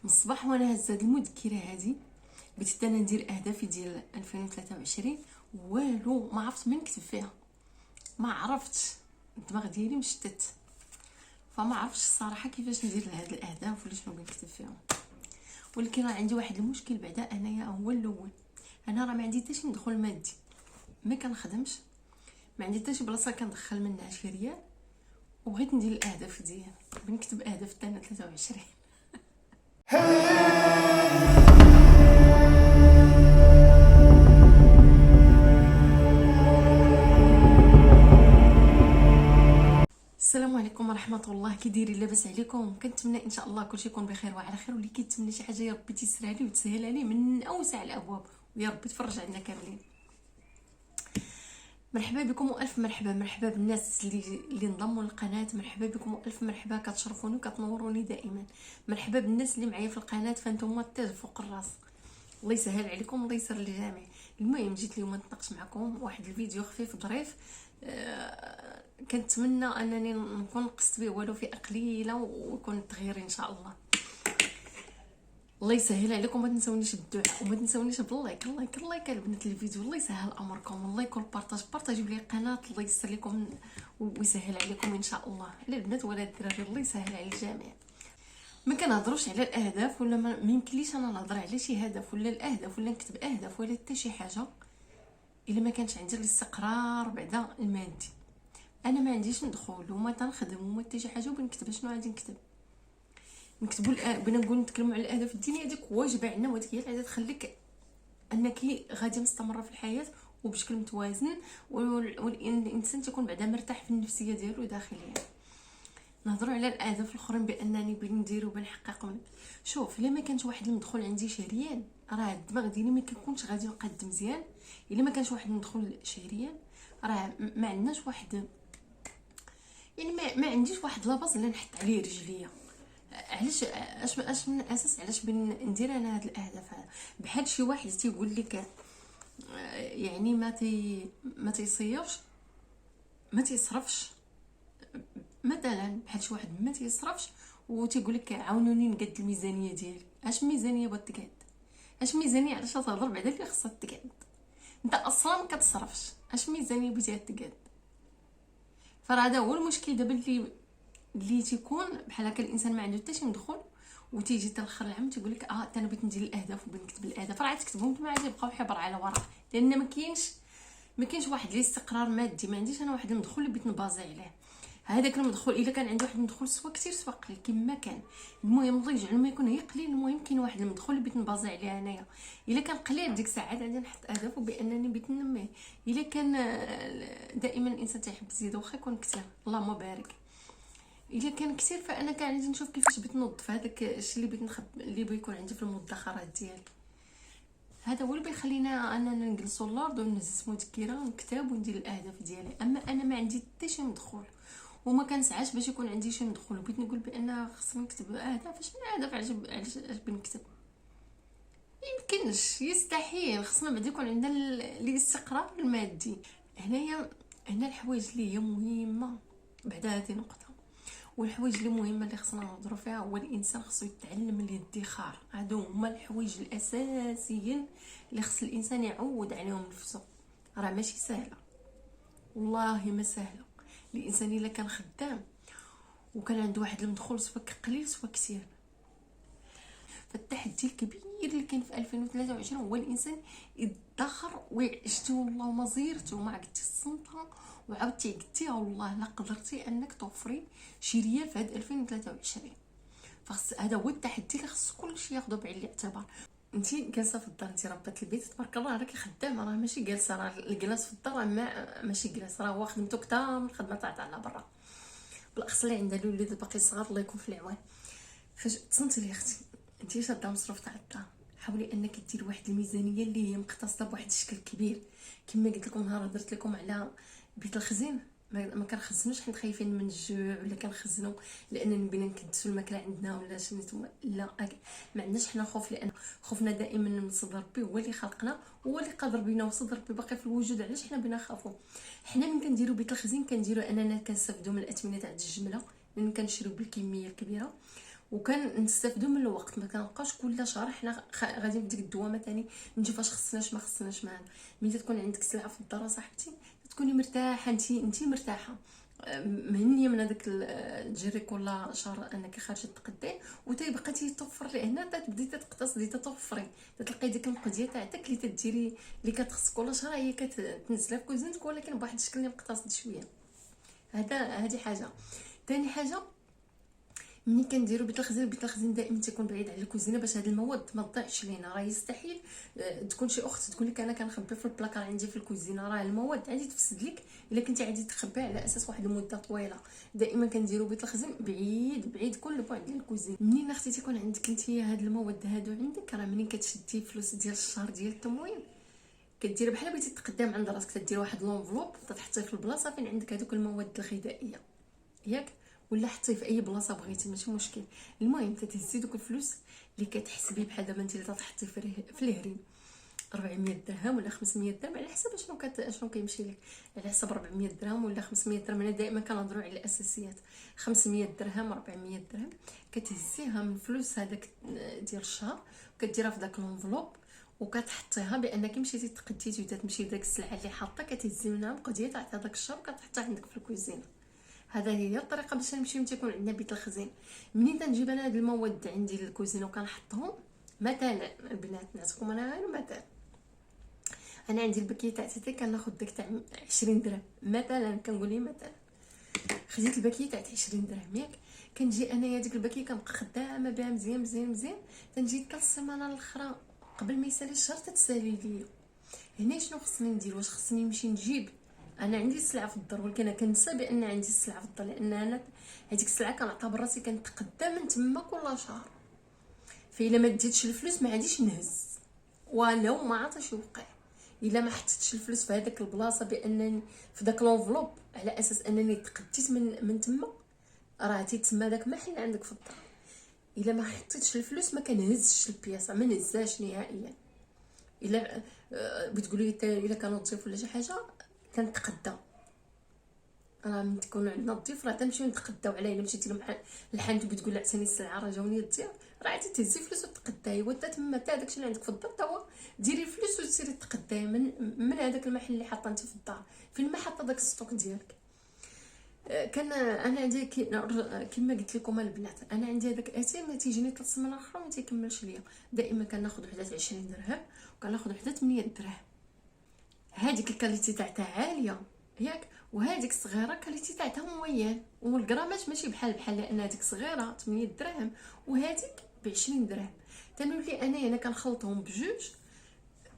من الصباح وانا هزه هاد المذكره هادي. بغيت انا ندير اهدافي ديال 2023. والو ما عرفت من نكتب فيها، ما عرفتش، الدماغ ديالي مشتت. فما عرفتش الصراحه كيفاش ندير هاد الاهداف ولا شنو نكتب فيهم. ولكن راه عندي واحد المشكل بعدا انايا، هو الاول. انا راه ما عندي حتى شي مدخول مادي، ما كنخدمش، ما عندي حتى شي بلاصه كندخل منها شي ريال. وبغيت ندير الاهداف ديالي، بنكتب اهداف تاع 23. السلام عليكم ورحمه الله، كي دايرين؟ لاباس عليكم؟ كنتمنى ان شاء الله كلشي يكون بخير وعلى خير، واللي كيتمنى شي حاجه يا ربي تيسرها ليه وتسهل عليه من اوسع الابواب، ويا ربي تفرج عنا كاملين. مرحبا بكم والف مرحبا بالناس اللي انضموا للقناه. مرحبا بكم والف مرحبا، كتشرفوني وكتنوروني دائما. مرحبا بالناس اللي معايا في القناه، فانتم التاج فوق الراس. الله يسهل عليكم، الله يسر للجميع. المهم جيت اليوم نتناقش معكم واحد الفيديو خفيف ظريف. كنتمنى انني نكون نقصت به والو فئه قليله ويكون التغيير ان شاء الله. الله يسهل عليكم، ما تنسونيش بالدعاء وما تنسونيش باللايك. اللايك البنات الفيديو، الله يسهل امركم. الله يكون بارطاجيو لي القناه، الله يسر لكم ويسهل عليكم ان شاء الله، لا البنات ولا الدراري، الله يسهل على الجميع. ما كنهضروش على الاهداف، ولا ما يمكنليش انا نهضر على شي هدف ولا الاهداف ولا نكتب اهداف ولا حتى شي حاجه الا ما كانش عندي الاستقرار بعدا المادي. انا ما عنديش ندخل وما تنخدم وما حتى شي حاجه وبنكتب شنو غادي نكتبوا بنا نقول نتكلموا على الاهداف الدينيه، هذيك واجبه عندنا، وهذيك هي اللي غادي تخليك انك غادي مستمره في الحياه وبشكل متوازن، والانسان تكون بعدا مرتاح في النفسيه ديالو داخليا. نهضروا على الاهداف الاخرين بانني بندير وبنحقق. شوف، الا ما كانش واحد المدخول عندي شهريا، راه الدماغ ديالي ما كيكونش غادي يقاد مزيان. الا ما كانش واحد المدخول شهريا، راه ما عندناش واحد، يعني ما عنديش واحد لاباز اللي نحط عليه رجليا. علاش اش من اساس علاش ندير انا هاد الاهداف هذا؟ بحال شي واحد تيقول لك يعني ما تيصيرش، ما تيصرفش. مثلا بحال شي واحد ما تيصرفش وتيقول لك عاونوني نقد الميزانيه ديالي. اش ميزانيه بغات تقاد؟ اش ميزانيه علاش تهضر بعدا اللي خصها تقاد؟ انت اصلا ما كتصرفش، اش ميزانيه بغيتيها تقاد؟ فهذا هو المشكل دابا اللي تيكون بحال هكا. الانسان ما عنده حتى شي مدخول وتيجي حتى الاخر العام تيقول لك انا بغيت ندير الاهداف وبغيت نكتب الاهداف، راه تكتبهم نتوما عاد يبقاو حبر على ورق، لان ما كاينش واحد الاستقرار مادي. ما عنديش انا واحد المدخول اللي بغيت نبازي عليه. هذاك المدخول الا كان عندي واحد المدخول سوا كثير سوا قليل كما كان، المهم الله يجعل ما يكون هي قليل. المهم كاين واحد المدخول اللي بغيت نبازي عليه انايا. الا كان قليل ديك الساعه غادي نحط اهداف بانني بغيت ننميه. الا كان دائما الانسان تيحب يزيد واخا يكون كثير، اللهم بارك. الا كان كثير فانا كان عندي نشوف كيفاش بغيت نوظف هذاك الشيء اللي بغيت اللي بغي يكون عندي في المدخرات ديالي. هذا هو اللي بيخلينا اننا نجلسوا اللارض ونهز مذكره ونكتب وندير الاهداف ديالي. اما انا ما عندي حتى شي مدخول وما كنسعاش باش يكون عندي شي مدخول، وبغيت نقول بان خصني نكتب اهداف. اش من اهداف؟ علاش بنكتب؟ يمكنش، يستحيل. خصنا بعدا يكون عندنا الاستقرار المادي. هنا الحوايج اللي هي مهمه بعدا هذه نقطه، والحوايج اللي مهمه اللي خصنا نهضروا فيها هو الانسان خصو يتعلم الادخار. هادو هما الحوايج الاساسيين اللي خص الانسان يعود عليهم نفسه. راه ماشي سهله، والله ما سهله. الانسان الا كان خدام وكان عنده واحد المدخول سواء قليل سواء كثير، فالتحدي الكبير اللي كاين في 2023 هو الانسان يدخر ويعشتو والله ما زيرتو ما عقدتي الصنطه وعاودتي عقدتيها، والله لا قدرتي انك توفري شي ريال في هاد 2023. فخص هذا هو التحدي اللي خص كلشي ياخذو بعين الاعتبار. انتي جالسه في الدار، انتي ربات البيت تبارك الله، راكي خدامه، راه ماشي جالسه. راه الجلاس في الدار ماشي جلاس، راه هو خدمته كثر من الخدمه تاع على برا. بالاخص اللي عندها الوليد باقي صغار الله يكون في العوان. فاش تصنتي لي اختي انتي شاده مصروف تاع الدار، حاولي انك ديري واحد الميزانيه اللي هي مقتصده بواحد الشكل كبير. كما قلت لكم نهار هضرت لكم على بيت الخزين، ما كنخزنوش حيت خايفين من الجوع، ولا كنخزنوا لان بينا نكدسوا الماكله عندنا ولا شنو. لا، ما عندناش حنا خوف، لان خوفنا دائما من صد ربي، هو اللي خلقنا، هو اللي قادر بينا، وصد ربي باقي في الوجود. علاش حنا بينا نخافوا؟ حنا من كنديروا بيت الخزين كنديروا اننا كنستافدوا من الاثمنه تاع الجمله، لان كنشريو بالكميه الكبيره، وكان نستافدوا من الوقت، ما كنبقاوش كل شهر حنا غادي في ديك الدوامه ثاني نجي فاش خصناش ما خصناش معنا. ملي تكون عندك سلعه في الدار صاحبتي تكوني مرتاحه، انت مرتاحه مهنيه من هذاك تجري كل شهر انك خارجه تقدي وتيبقى تيتوفر لهنا تبدي تقتصدي تتوفري، تلقاي ديك المقديه تاعتك اللي تديري اللي كتخص كل شهر هي كتنزلها في كوزينتك ولكن بواحد الشكل اللي مقتصد شويه. هذه حاجه. ثاني حاجه ملي كنديروا بيت الخزين دائما تيكون بعيد على الكوزينه باش هاد المواد ما تضيعش لينا. راه يستحيل تكون شي اخت تقول لك انا كنخبي في البلاكار عندي في الكوزينه، راه المواد غادي تفسد لك الا كنتي عادي تخبيها على اساس واحد المده طويله. دائما كنديروا بيت الخزين بعيد كل بعد ديال الكوزينه. منين اختي تيكون عندك انت هاد المواد هادو عندك، راه منين كتشدي فلوس ديال الشهر ديال التموين كديري بحال بغيتي تقدم عند راسك، تدير واحد لونفلوب تحطيه في البلاصه فين عندك هذوك المواد الغذائيه ياك، ولا حطيه في اي بلاصه بغيتي ماشي مشكل. المهم تتهزي دوك الفلوس اللي كتحسبي بحال دابا انت اللي تحطي في الهريم 400 درهم ولا 500 درهم على حسب شنو كيمشي لك، على حسب 400 درهم ولا 500 درهم. انا دائما كنهضروا على الاساسيات، 500 درهم 400 درهم كتهزيها من فلوس هذاك ديال الشهر وكديرها في داك لونفلوب وكتحطيها بانك مشيتي تقديتي وتمشي داك السلعه اللي حاطه كتهزي منها مقديه تاع هذاك الشهر وكتحطها عندك في الكوزينه. هذا هي الطريقه باش نمشيو تيكون عندنا بيت الخزين. منين تنجيب انا هاد المواد عندي للكوزينه وكنحطهم مثلا البنات نعطيكم انا غير مثلا، انا عندي الباكيه تاعتي كناخذ داك تاع 20 درهم مثلا، كنقول لي مثلا خديت الباكيه تاع 20 درهم ياك، كنجي انايا ديك الباكيه كنبقى خدامه بها مزيان تنجي حتى السيمانه الاخرى قبل ما يسالي الشهر تتسالي ليا. هنا شنو خصني ندير؟ واش خصني نمشي نجيب، انا عندي السلعه في الدار ولكن انا كنسى بان عندي السلعه في الدار، لان انا هذيك السلعه كنعتبر راسي كنتقدى من تما كل شهر، فإلا ما ديتش الفلوس ما غاديش نهز ولو ما عطاش يوقع. الا ما حطيتش الفلوس في هذاك البلاصه بانني في داك لونفلوب على اساس انني تقديت من تما، راه تيتسمى داك محل عندك في الدار. الا ما حطيتش الفلوس ما كنهزش البياسه، ما نهزاش نهائيا. الا بتقولي الا كانوا ضيوف ولا شي حاجه كنتقدى، راه من تكون عندنا الضيوف راه تنمشيو نتقداو عليه. الا مشيتي للحانوت وبتقول له عطيني السلعه راه جاوني الضيوف، راه عادي تهزي فلوس وتقداي وتا تما تا داكشي اللي عندك في الدار تا هو ديري الفلوس وتسيري تقداي من هذاك المحل اللي حاطه انت في الدار فين ما حاطه داك الستوك ديالك. كان انا عندي كما قلت لكم البنات، انا عندي هذاك اتي ما تيجيني 3 سيمانات اخرى ما تيكملش ليا. دائما كناخذ وحده 20 درهم وكناخذ وحده 8 دراهم، هذيك الكاليتي تاعها عاليه ياك، وهذيك الصغيره كاليتي تاعها موين، والغرامات ماشي بحال لان هذيك صغيره 8 دراهم وهذيك ب 20 درهم. تنولي انا كنخلطهم بجوج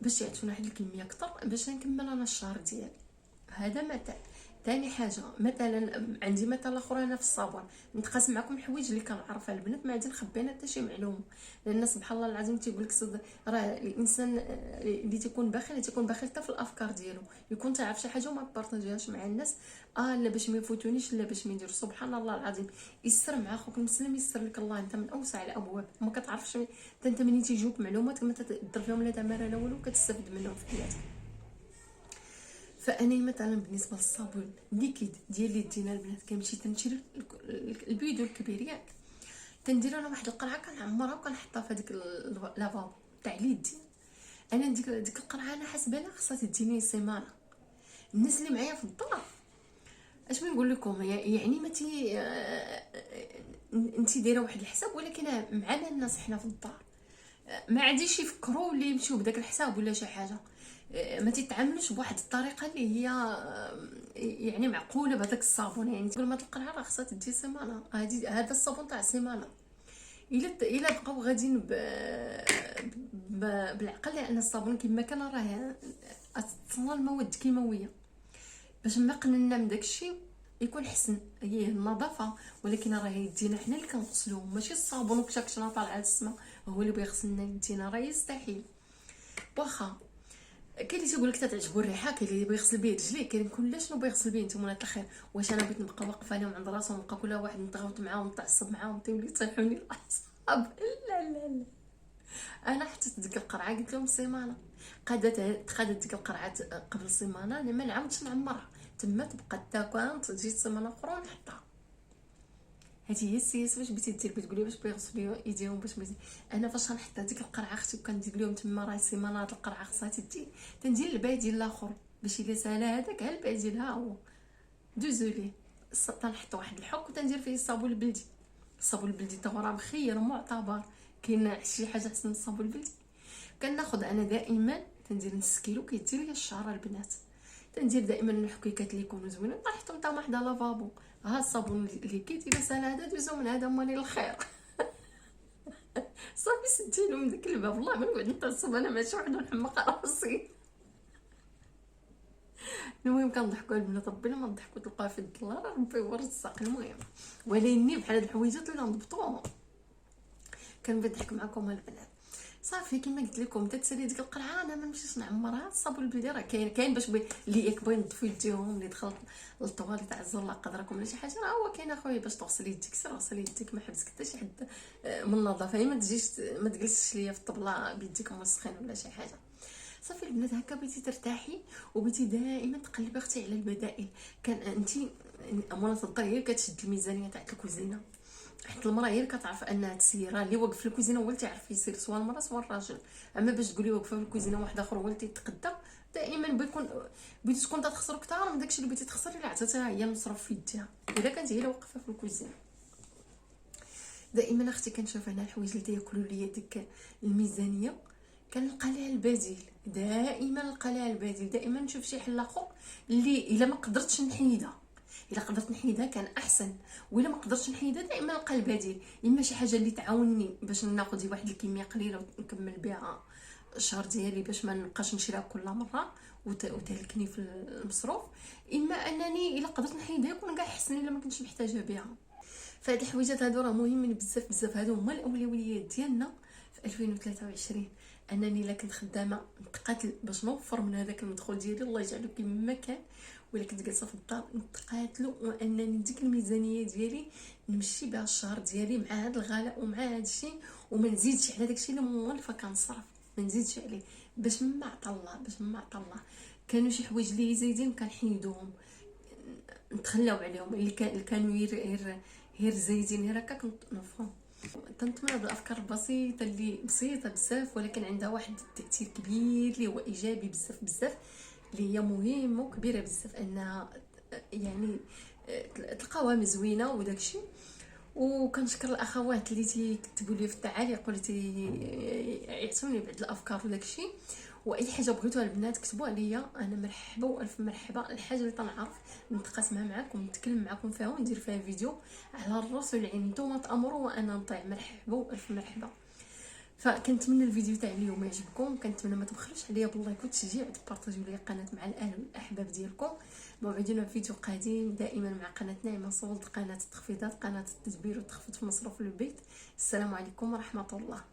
باش يعطونا واحد الكميه اكثر باش نكمل انا الشهر ديالي. هذا مثلا. ثاني حاجه مثلا عندي مثال اخر انا في الصابون، نتقاسم معكم الحوايج اللي كنعرفها البنات، ما غادي نخبي انا حتى شي معلومه، لان سبحان الله العظيم تيقول لك راه الانسان اللي تيكون باخل حتى في الافكار ديالو، يكون تعرف شي حاجه وما بارطاجيهاش مع الناس لا باش ما يفوتونيش لا باش ما ندير. سبحان الله العظيم يسر مع اخوك المسلم يسر لك الله، انت من اوسع الابواب. ما كتعرفش انت منين تيجيوك معلومات ما تدير فيهم لا تماره لا والو كتستافد منهم في حياتك. فاني مثلا بالنسبه للصابون ليكيد ديال اليدين البنات كنمشي تنشري البيدو الكبير ياك، تندير انا واحد القرعه كنعمرها وكنحطها في هذيك لافابو تاع اليدين. انا ديك القرعه انا حاسبه لها خاصها تديني سيمانه. الناس اللي معايا في الدار اش نقول لكم يعني ما تي انت دايره واحد الحساب، ولكن معنا الناس حنا في الدار ما عاديش يفكروا اللي يمشيو بداك الحساب ولا شي حاجه، ما تتعاملوش بواحد الطريقه اللي هي يعني معقوله بهذاك الصابون. يعني تقول ما تلقى راه خاصها تدي سيمانه، هذا الصابون تاع سيمانه. الا بقاو غاديين بالعقل، لان الصابون كما كان راه تصنع المواد كيماويه باش ما قننا من داكشي يكون حسن هي النظافه، ولكن راه يدينا حنا اللي كنغسلوهم ماشي الصابون وكشكشنا طالعه للسما هو اللي بيغسلنا يدينا، راه يستحيل. واخا كاين اللي تيقول لك تعجبو الريحه، كاين اللي بيغسل بيه رجليه، كاين كل شنو بيغسل بيه نتوما الخير. واش انا بغيت نبقى واقفه عليهم عند راسهم نبقى كل واحد نتغوت معاهم نتعصب معاهم تيولي يطيحوني الاعصاب؟ لا انا حطيت ديك القرعه قلت لهم سيمانه، قادت ديك القرعه قبل سيمانه، انا ما نعاودش نعمرها تما تبقى تاكل تجي سيمانه اخرى ونحطها. هذه هي السياسه باش بغيتي دير، بتقولي باش بيغسلوا ايديهم باش بغيتي. انا فاش غنحط هذيك القرعه اختي وكندير لهم تما راه سيمانه هاد القرعه خصها تدي، تندير الباقي الاخر باش الا سالا هذاك ها الباقي ها هو دوزولي. تنحط واحد الحك وتندير فيه الصابون البلدي. الصابون البلدي تا هو راه مخير معتبر، كاين شي حاجه احسن من الصابون البلدي. كناخذ انا دائما تندير نص كيلو كيدير لي الشعر البنات، تندير دائما الحكيكات اللي يكونوا زوينين طرحتهم تا واحد لافابو. ها الصابون اللي كيدير سال هذا دوزو من هذا مالي الخير. صافي سديلو من داك الباب، والله ما نقعد نتصب انا ماشي وحده نحمق راسي. المهم كنضحكوا البنات، ربنا ما نضحكوا تلقاها في الدولار، ربي هو الرزاق. المهم ولكن بحال هاد الحويجات ولا نضبطوهم. كنضحك معكم البنات. صافي كما قلت لكم تتسالي ديك القرعه، انا ما نمشيش نعمرها. الصابون البلدي راه كاين باش اللي يكبغي ينظفوا يديهم، اللي دخل للطواليت تاع الزر قدركم ولا شي حاجه، راه هو كاين اخويا باش تغسل يديك، سير غسل يديك، ما حبسك حتى شي حد من النظافه. هي ما تجيش ما تجلسش ليا في الطبله بيديك مسخين ولا شي حاجه. صافي البنات هكا بغيتي ترتاحي وبغيتي دائما تقلبي اختي على البدائل. كان انت امانه الدار هي كتشد الميزانيه تاع الكوزينه، حيت المراه هي اللي كتعرف انها تسير. اللي واقف في الكوزينه هو اللي تعرف يسير، سواء المراه سواء الراجل. اما باش تقولي واقفه في الكوزينه واحد اخر هو اللي تيتقدى، دائما بيكون بغيتي تكون تخسر كثار من داكشي اللي بغيتي تخسري، اللي عطيتيها هي المصروف في يديها الا كانت هي اللي واقفه في الكوزينه. دائما اختي كنشوف هنا الحوايج اللي تياكلوا ليا ديك الميزانيه كنلقى لها البديل، دائما نلقى لها البديل. دائما نشوف شي حل اخر اللي الا ما قدرتش نحيدها، الا قدرت نحيدها كان احسن، والا ما قدرتش نحيدها دائما نلقى البديل. اما شي حاجه اللي تعاونني باش ناخذ واحد الكميه قليله ونكمل بها الشهر ديالي باش ما نبقاش نشريها كل مره وتهلكني في المصروف. اما انني الا قدرت نحيدها يكون كاع احسن الا ما كنتش محتاجه بها. فهاد الحويجات هادو راه مهمين بزاف بزاف، هادو هما الاولويات ديالنا في 2023. انني الا كنت خدامه نتقاتل باش نوفر من هذاك المدخول ديالي، الله يجعله كما كان، ولا كنت جالسه في الدار نتقاتلوا وانني ديك الميزانيه ديالي نمشي بها الشهر ديالي مع هذا الغلاء ومع هذا الشيء، وما نزيدش على داكشي اللي مولفه كنصرف، ما نزيدش عليه باش ما عطا الله، باش ما عطا الله. كانوا شي حوايج اللي زايدين كنحيدوهم نتخلاو عليهم، اللي كانوا غير زايدين غير هكا كنطنفهم. تنتمنى هاد الافكار البسيطه اللي بسيطه بزاف ولكن عندها واحد التاثير كبير اللي هو ايجابي بزاف بزاف، اللي هي مهمه وكبيره بزاف انها يعني تلقاوها مزوينه وداكشي. وكنشكر الاخوات اللي تيكتبوا لي في التعاليق واللي يعطوني بعض الافكار وداكشي. واي حاجه بغيتوها البنات كتبوا عليا، انا مرحبا والف مرحبا. الحاجه اللي تنعرف نتقاسمها معكم ونتكلم معكم فيها وندير فيها فيديو على الراس والعين، نتوما تامروا وانا نطيع. مرحبا والف مرحبا. فكنتمنى الفيديو تاع اليوم يعجبكم، كنتمنى ما تبخلوش عليا باللايك والتشجيع وتبارطاجيو لي القناه مع الاهل والاحباب ديالكم. موعدنا في فيديو قادم دائما مع قناه نعمه صولد، قناه التخفيضات، قناه التدبير والتخفيض في مصروف البيت. السلام عليكم ورحمه الله.